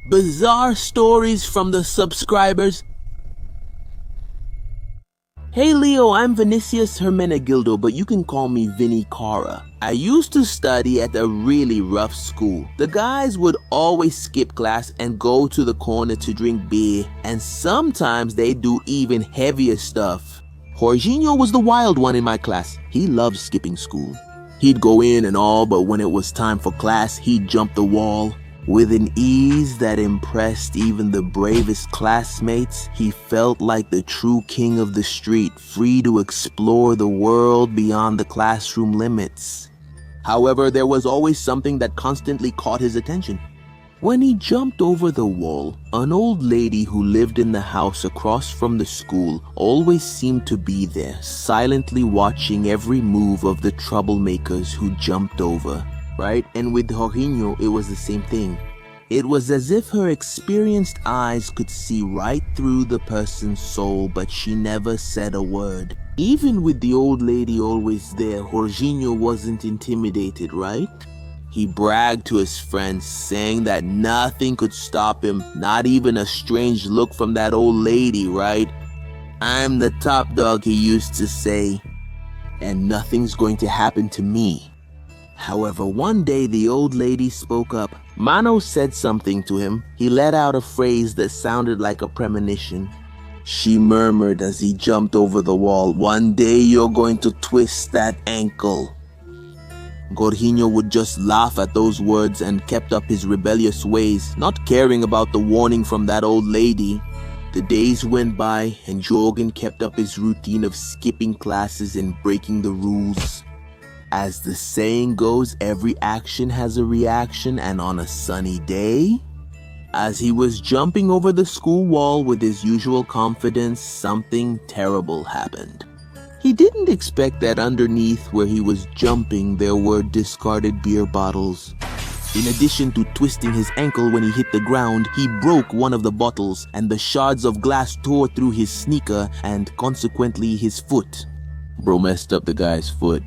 bizarre stories from the subscribers. Hey Leo, I'm Vinicius Hermenegildo, but you can call me Vinny Cara. I used to study at a really rough school. The guys would always skip class and go to the corner to drink beer, and sometimes they do even heavier stuff. Jorginho was the wild one in my class. He loved skipping school. He'd go in and all, but when it was time for class, he'd jump the wall. With an ease that impressed even the bravest classmates, he felt like the true king of the street, free to explore the world beyond the classroom limits. However, there was always something that constantly caught his attention. When he jumped over the wall, an old lady who lived in the house across from the school always seemed to be there, silently watching every move of the troublemakers who jumped over. Right? And with Jorginho, it was the same thing. It was as if her experienced eyes could see right through the person's soul, but she never said a word. Even with the old lady always there, Jorginho wasn't intimidated, right? He bragged to his friends, saying that nothing could stop him, not even a strange look from that old lady, right? I'm the top dog, he used to say, and nothing's going to happen to me. However, one day the old lady spoke up. Mano said something to him. He let out a phrase that sounded like a premonition. She murmured as he jumped over the wall, "One day you're going to twist that ankle." Jorginho would just laugh at those words and kept up his rebellious ways, not caring about the warning from that old lady. The days went by and Jorgen kept up his routine of skipping classes and breaking the rules. As the saying goes, every action has a reaction, and on a sunny day, as he was jumping over the school wall with his usual confidence, something terrible happened. He didn't expect that underneath where he was jumping there were discarded beer bottles. In addition to twisting his ankle when he hit the ground, he broke one of the bottles and the shards of glass tore through his sneaker and consequently his foot. Bro messed up the guy's foot.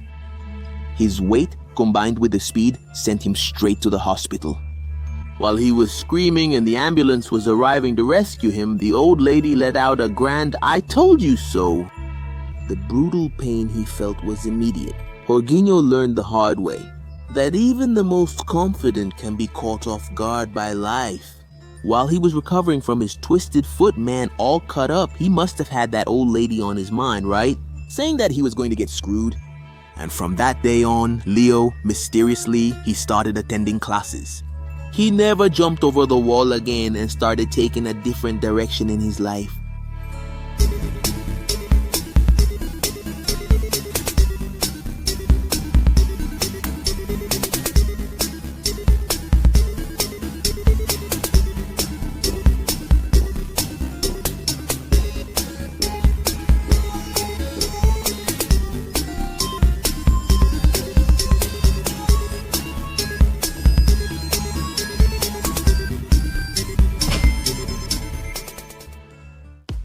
His weight, combined with the speed, sent him straight to the hospital. While he was screaming and the ambulance was arriving to rescue him, the old lady let out a grand "I told you so." The brutal pain he felt was immediate. Jorginho learned the hard way that even the most confident can be caught off guard by life. While he was recovering from his twisted foot, man, all cut up, he must have had that old lady on his mind, right? Saying that he was going to get screwed. And from that day on, Leo, mysteriously, he started attending classes. He never jumped over the wall again and started taking a different direction in his life.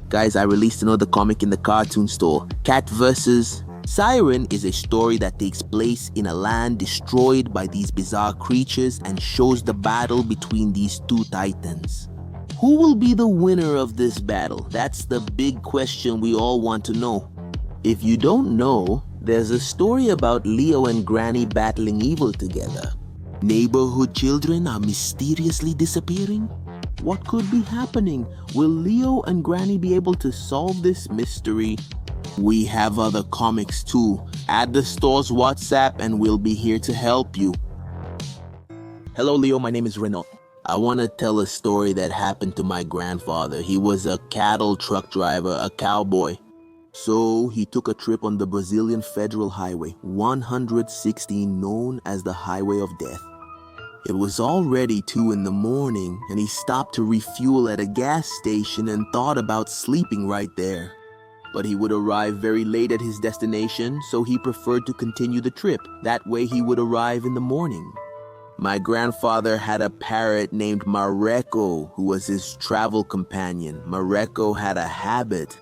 Guys, I released another comic in the cartoon store. Cat vs. Siren is a story that takes place in a land destroyed by these bizarre creatures and shows the battle between these two titans. Who will be the winner of this battle? That's the big question we all want to know. If you don't know, there's a story about Leo and Granny battling evil together. Neighborhood children are mysteriously disappearing. What could be happening? Will Leo and Granny be able to solve this mystery? We have other comics too. Add the store's WhatsApp and we'll be here to help you. Hello Leo, my name is Renault. I want to tell a story that happened to my grandfather. He was a cattle truck driver, a cowboy. So he took a trip on the Brazilian Federal Highway 116, known as the Highway of Death. It was already 2 in the morning and he stopped to refuel at a gas station and thought about sleeping right there. But he would arrive very late at his destination, so he preferred to continue the trip. That way he would arrive in the morning. My grandfather had a parrot named Mareko, who was his travel companion. Mareko had a habit.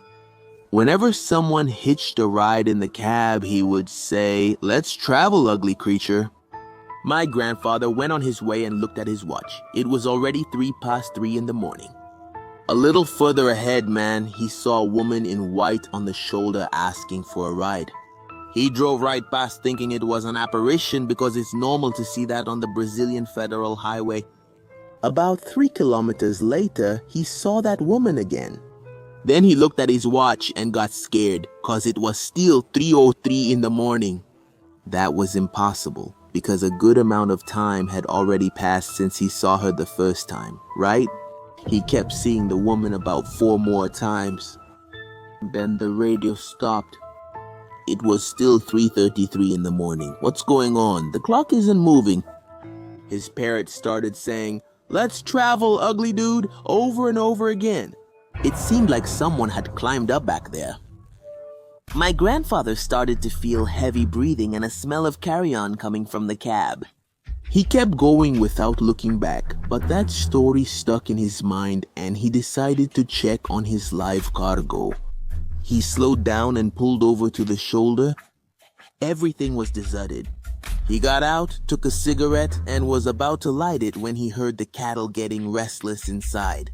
Whenever someone hitched a ride in the cab, he would say, "Let's travel, ugly creature." My grandfather went on his way and looked at his watch. It was already 3 past 3 in the morning. A little further ahead, man, he saw a woman in white on the shoulder asking for a ride. He drove right past thinking it was an apparition because it's normal to see that on the Brazilian Federal Highway. About 3 kilometers later, he saw that woman again. Then he looked at his watch and got scared cause it was still 3:03 in the morning. That was impossible because a good amount of time had already passed since he saw her the first time, right? He kept seeing the woman about 4 more times. Then the radio stopped. It was still 3:33 in the morning. What's going on? The clock isn't moving. His parrot started saying, "Let's travel, ugly dude," over and over again. It seemed like someone had climbed up back there. My grandfather started to feel heavy breathing and a smell of carrion coming from the cab. He kept going without looking back, but that story stuck in his mind and he decided to check on his live cargo. He slowed down and pulled over to the shoulder. Everything was deserted. He got out, took a cigarette, and was about to light it when he heard the cattle getting restless inside.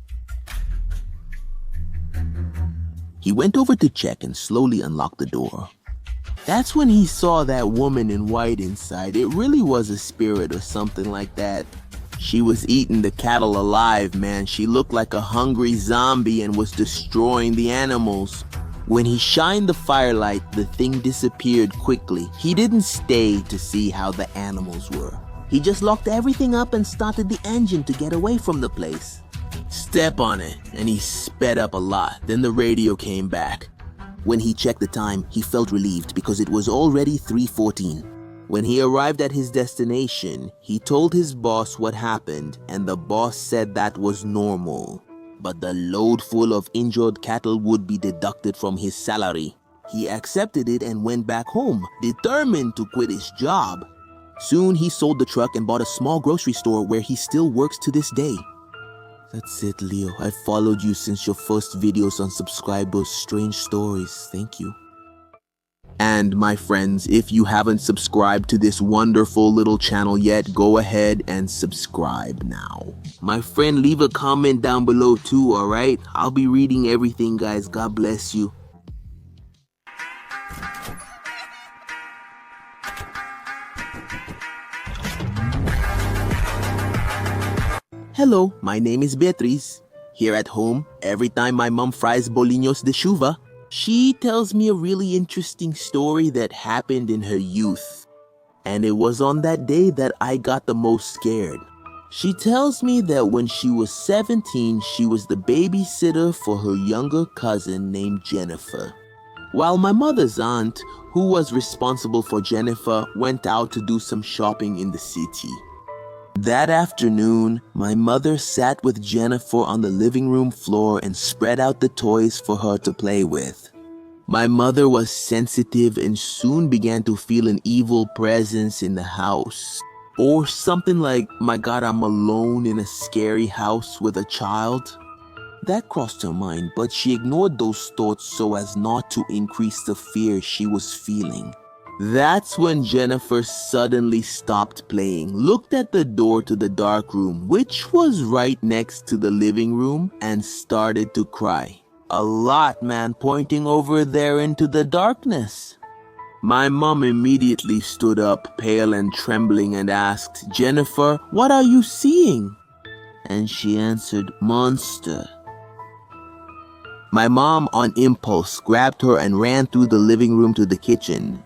He went over to check and slowly unlocked the door. That's when he saw that woman in white inside. It really was a spirit or something like that. She was eating the cattle alive, man. She looked like a hungry zombie and was destroying the animals. When he shined the firelight, the thing disappeared quickly. He didn't stay to see how the animals were. He just locked everything up and started the engine to get away from the place. Step on it, and he sped up a lot. Then the radio came back. When he checked the time, he felt relieved because it was already 3:14. When he arrived at his destination, he told his boss what happened, and the boss said that was normal. But the load full of injured cattle would be deducted from his salary. He accepted it and went back home, determined to quit his job. Soon he sold the truck and bought a small grocery store where he still works to this day. That's it, Leo. I followed you since your first videos on Subscribe Those Strange Stories. Thank you. And my friends, if you haven't subscribed to this wonderful little channel yet, go ahead and subscribe now. My friend, leave a comment down below too, alright? I'll be reading everything, guys. God bless you. Hello, my name is Beatriz. Here at home, every time my mom fries bolinhos de chuva, she tells me a really interesting story that happened in her youth. And it was on that day that I got the most scared. She tells me that when she was 17, she was the babysitter for her younger cousin named Jennifer. While my mother's aunt, who was responsible for Jennifer, went out to do some shopping in the city. That afternoon, my mother sat with Jennifer on the living room floor and spread out the toys for her to play with. My mother was sensitive and soon began to feel an evil presence in the house. Or something like, my God, I'm alone in a scary house with a child. That crossed her mind, but she ignored those thoughts so as not to increase the fear she was feeling. That's when Jennifer suddenly stopped playing, looked at the door to the dark room, which was right next to the living room, and started to cry. A lot, man, pointing over there into the darkness. My mom immediately stood up, pale and trembling, and asked, "Jennifer, what are you seeing?" And she answered, "Monster." My mom, on impulse, grabbed her and ran through the living room to the kitchen.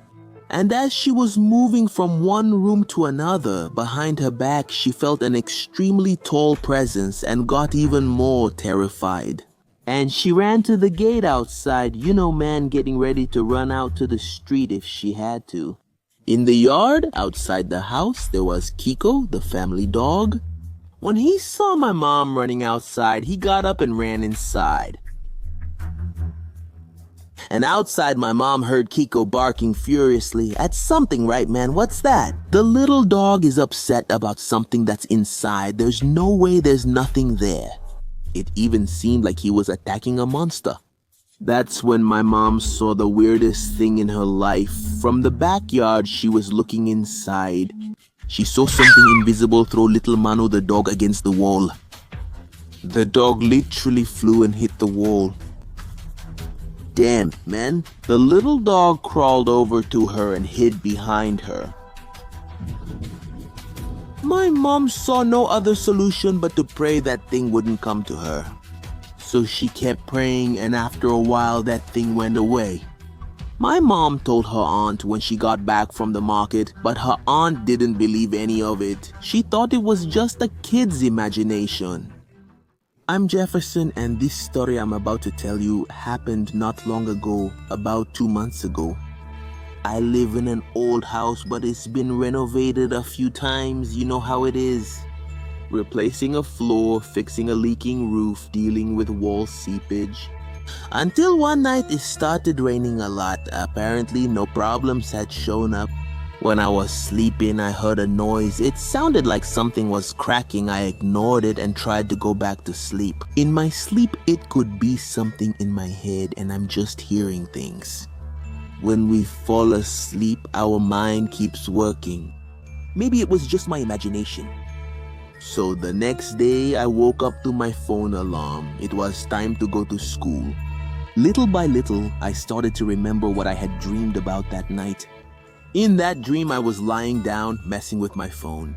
And as she was moving from one room to another, behind her back, she felt an extremely tall presence and got even more terrified. And she ran to the gate outside, you know, man, getting ready to run out to the street if she had to. In the yard, outside the house, there was Kiko, the family dog. When he saw my mom running outside, he got up and ran inside. And outside, my mom heard Kiko barking furiously at something, right, man? What's that? The little dog is upset about something that's inside. There's no way there's nothing there. It even seemed like he was attacking a monster. That's when my mom saw the weirdest thing in her life. From the backyard, she was looking inside. She saw something invisible throw little Manu the dog against the wall. The dog literally flew and hit the wall. Damn, man. The little dog crawled over to her and hid behind her. My mom saw no other solution but to pray that thing wouldn't come to her. So she kept praying, and after a while that thing went away. My mom told her aunt when she got back from the market, but her aunt didn't believe any of it. She thought it was just a kid's imagination. I'm Jefferson, and this story I'm about to tell you happened not long ago, about 2 months ago. I live in an old house, but it's been renovated a few times. You know how it is. Replacing a floor, fixing a leaking roof, dealing with wall seepage. Until one night it started raining a lot. Apparently no problems had shown up. When I was sleeping, I heard a noise. It sounded like something was cracking. I ignored it and tried to go back to sleep. In my sleep, it could be something in my head and I'm just hearing things. When we fall asleep, our mind keeps working. Maybe it was just my imagination. So the next day, I woke up to my phone alarm. It was time to go to school. Little by little, I started to remember what I had dreamed about that night. In that dream, I was lying down, messing with my phone.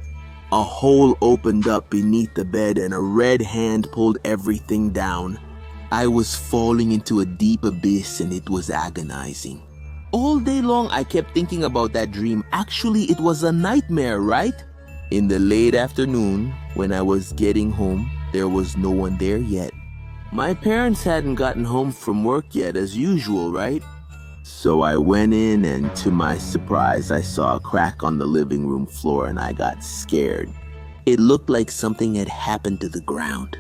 A hole opened up beneath the bed and a red hand pulled everything down. I was falling into a deep abyss and it was agonizing. All day long, I kept thinking about that dream. Actually, it was a nightmare, right? In the late afternoon, when I was getting home, there was no one there yet. My parents hadn't gotten home from work yet, as usual, right? So I went in and to my surprise, I saw a crack on the living room floor and I got scared. It looked like something had happened to the ground.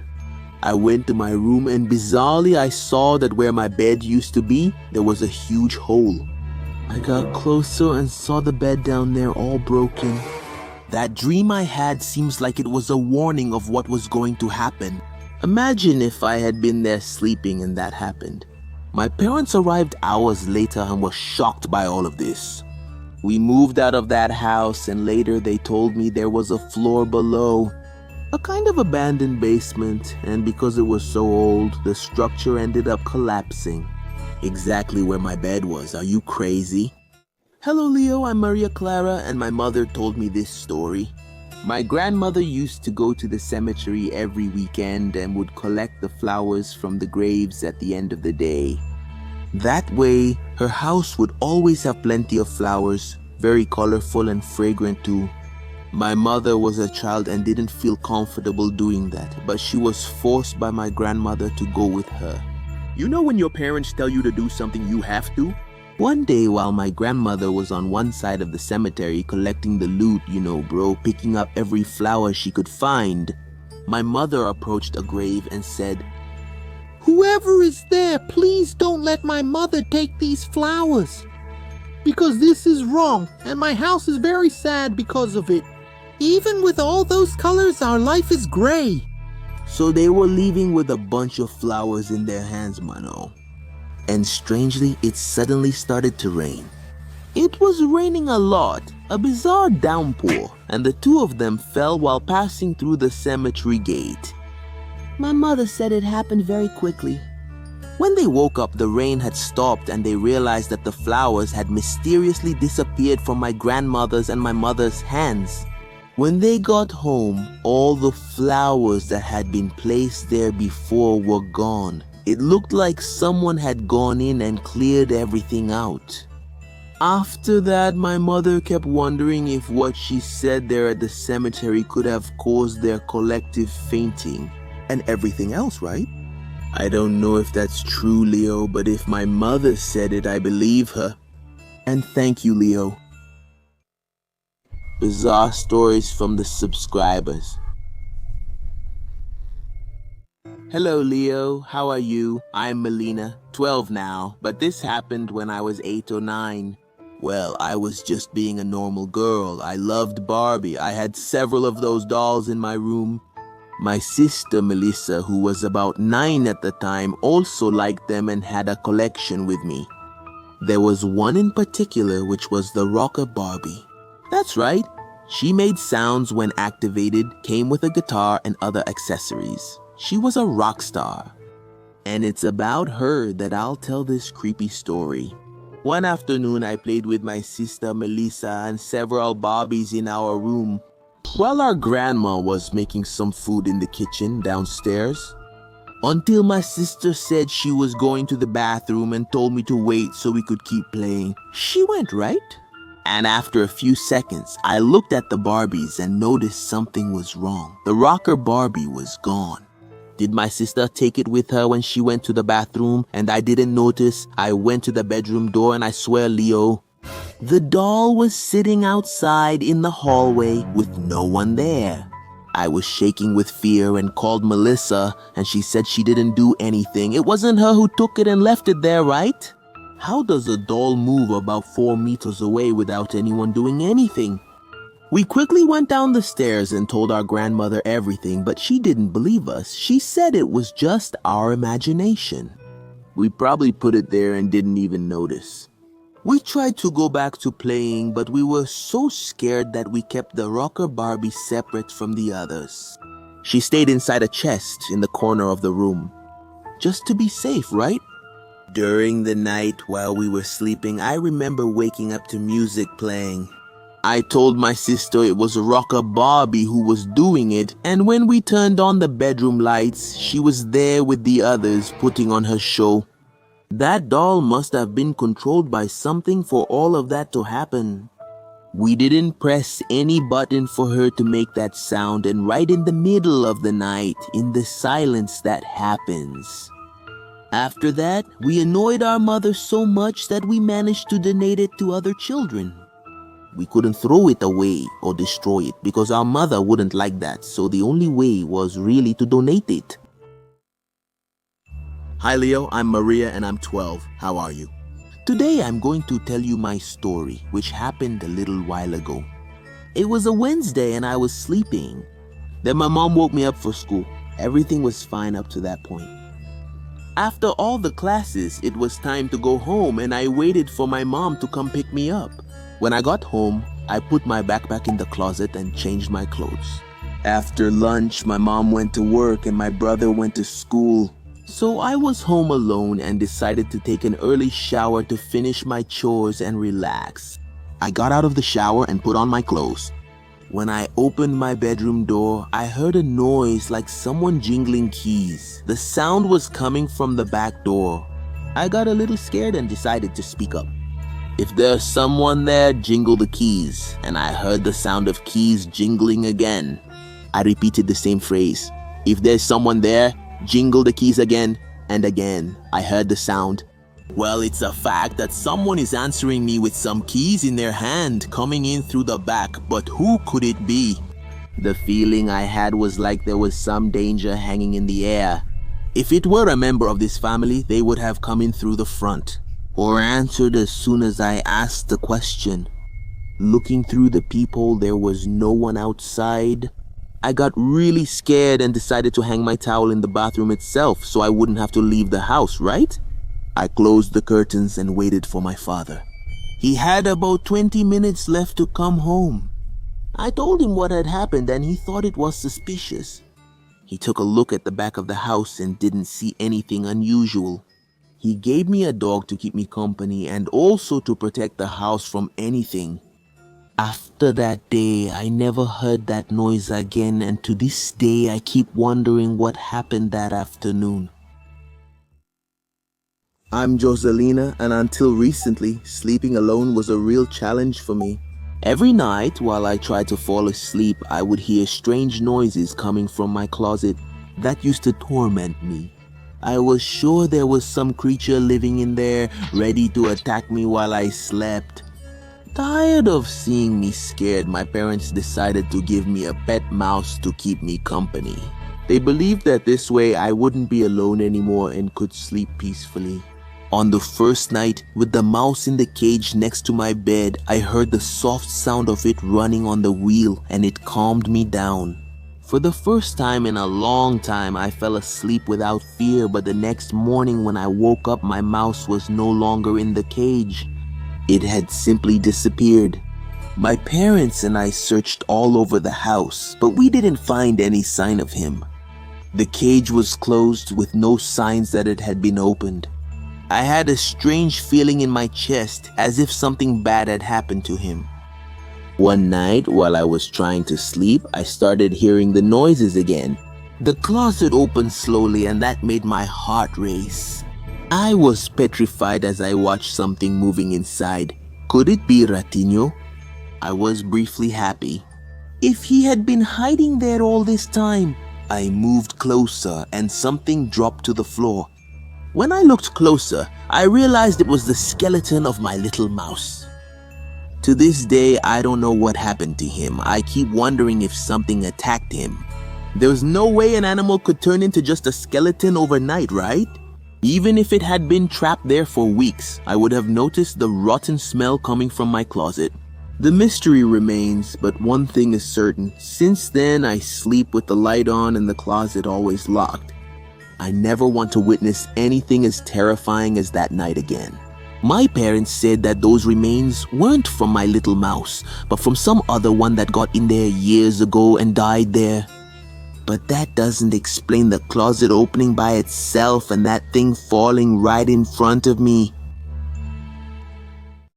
I went to my room and bizarrely I saw that where my bed used to be, there was a huge hole. I got closer and saw the bed down there all broken. That dream I had seems like it was a warning of what was going to happen. Imagine if I had been there sleeping and that happened. My parents arrived hours later and were shocked by all of this. We moved out of that house and later they told me there was a floor below, a kind of abandoned basement, and because it was so old, the structure ended up collapsing. Exactly where my bed was. Are you crazy? Hello Leo, I'm Maria Clara and my mother told me this story. My grandmother used to go to the cemetery every weekend and would collect the flowers from the graves at the end of the day. That way, her house would always have plenty of flowers, very colorful and fragrant too. My mother was a child and didn't feel comfortable doing that, but she was forced by my grandmother to go with her. You know when your parents tell you to do something, you have to? One day while my grandmother was on one side of the cemetery collecting the loot, picking up every flower she could find, my mother approached a grave and said, "Whoever is there, please don't let my mother take these flowers. Because this is wrong, and my house is very sad because of it. Even with all those colors, our life is gray." So they were leaving with a bunch of flowers in their hands, Mano. And strangely, it suddenly started to rain. It was raining a lot, a bizarre downpour, and the two of them fell while passing through the cemetery gate. My mother said it happened very quickly. When they woke up, the rain had stopped and they realized that the flowers had mysteriously disappeared from my grandmother's and my mother's hands. When they got home, all the flowers that had been placed there before were gone. It looked like someone had gone in and cleared everything out. After that, my mother kept wondering if what she said there at the cemetery could have caused their collective fainting. And everything else, right? I don't know if that's true, Leo, but if my mother said it, I believe her. And thank you, Leo. Bizarre stories from the subscribers. Hello Leo, how are you? I'm Melina, 12 now, but this happened when I was 8 or 9. Well, I was just being a normal girl. I loved Barbie. I had several of those dolls in my room. My sister Melissa, who was about 9 at the time, also liked them and had a collection with me. There was one in particular which was the rocker Barbie. That's right. She made sounds when activated, came with a guitar and other accessories. She was a rock star. And it's about her that I'll tell this creepy story. One afternoon, I played with my sister Melissa and several Barbies in our room, while our grandma was making some food in the kitchen downstairs. Until my sister said she was going to the bathroom and told me to wait so we could keep playing. She went, right? And after a few seconds, I looked at the Barbies and noticed something was wrong. The rocker Barbie was gone. Did my sister take it with her when she went to the bathroom and I didn't notice? I went to the bedroom door and I swear, Leo, the doll was sitting outside in the hallway with no one there. I was shaking with fear and called Melissa and she said she didn't do anything. It wasn't her who took it and left it there, right? How does a doll move about 4 meters away without anyone doing anything? We quickly went down the stairs and told our grandmother everything, but she didn't believe us. She said it was just our imagination. We probably put it there and didn't even notice. We tried to go back to playing, but we were so scared that we kept the rocker Barbie separate from the others. She stayed inside a chest in the corner of the room. Just to be safe, right? During the night while we were sleeping, I remember waking up to music playing. I told my sister it was a rocker Barbie who was doing it, and when we turned on the bedroom lights, she was there with the others putting on her show. That doll must have been controlled by something for all of that to happen. We didn't press any button for her to make that sound, and right in the middle of the night, in the silence that happens. After that, we annoyed our mother so much that we managed to donate it to other children. We couldn't throw it away or destroy it because our mother wouldn't like that, so the only way was really to donate it. Hi Leo, I'm Maria and I'm 12. How are you? Today I'm going to tell you my story, which happened a little while ago. It was a Wednesday and I was sleeping. Then my mom woke me up for school. Everything was fine up to that point. After all the classes, it was time to go home and I waited for my mom to come pick me up. When I got home, I put my backpack in the closet and changed my clothes. After lunch, my mom went to work and my brother went to school. So I was home alone and decided to take an early shower to finish my chores and relax. I got out of the shower and put on my clothes. When I opened my bedroom door, I heard a noise like someone jingling keys. The sound was coming from the back door. I got a little scared and decided to speak up. If there's someone there, jingle the keys. And I heard the sound of keys jingling again. I repeated the same phrase. If there's someone there, jingle the keys again. And again, I heard the sound. Well, it's a fact that someone is answering me with some keys in their hand coming in through the back, but who could it be? The feeling I had was like there was some danger hanging in the air. If it were a member of this family, they would have come in through the front, or answered as soon as I asked the question. Looking through the peephole, there was no one outside. I got really scared and decided to hang my towel in the bathroom itself so I wouldn't have to leave the house, right? I closed the curtains and waited for my father. He had about 20 minutes left to come home. I told him what had happened and he thought it was suspicious. He took a look at the back of the house and didn't see anything unusual. He gave me a dog to keep me company and also to protect the house from anything. After that day, I never heard that noise again, and to this day I keep wondering what happened that afternoon. I'm Joselina, and until recently, sleeping alone was a real challenge for me. Every night, while I tried to fall asleep, I would hear strange noises coming from my closet. That used to torment me. I was sure there was some creature living in there, ready to attack me while I slept. Tired of seeing me scared, my parents decided to give me a pet mouse to keep me company. They believed that this way I wouldn't be alone anymore and could sleep peacefully. On the first night, with the mouse in the cage next to my bed, I heard the soft sound of it running on the wheel and it calmed me down. For the first time in a long time, I fell asleep without fear, but the next morning when I woke up, my mouse was no longer in the cage. It had simply disappeared. My parents and I searched all over the house, but we didn't find any sign of him. The cage was closed with no signs that it had been opened. I had a strange feeling in my chest as if something bad had happened to him. One night, while I was trying to sleep, I started hearing the noises again. The closet opened slowly and that made my heart race. I was petrified as I watched something moving inside. Could it be Ratinho? I was briefly happy. If he had been hiding there all this time. I moved closer and something dropped to the floor. When I looked closer, I realized it was the skeleton of my little mouse. To this day, I don't know what happened to him. I keep wondering if something attacked him. There's no way an animal could turn into just a skeleton overnight, right? Even if it had been trapped there for weeks, I would have noticed the rotten smell coming from my closet. The mystery remains, but one thing is certain. Since then, I sleep with the light on and the closet always locked. I never want to witness anything as terrifying as that night again. My parents said that those remains weren't from my little mouse, but from some other one that got in there years ago and died there. But that doesn't explain the closet opening by itself and that thing falling right in front of me.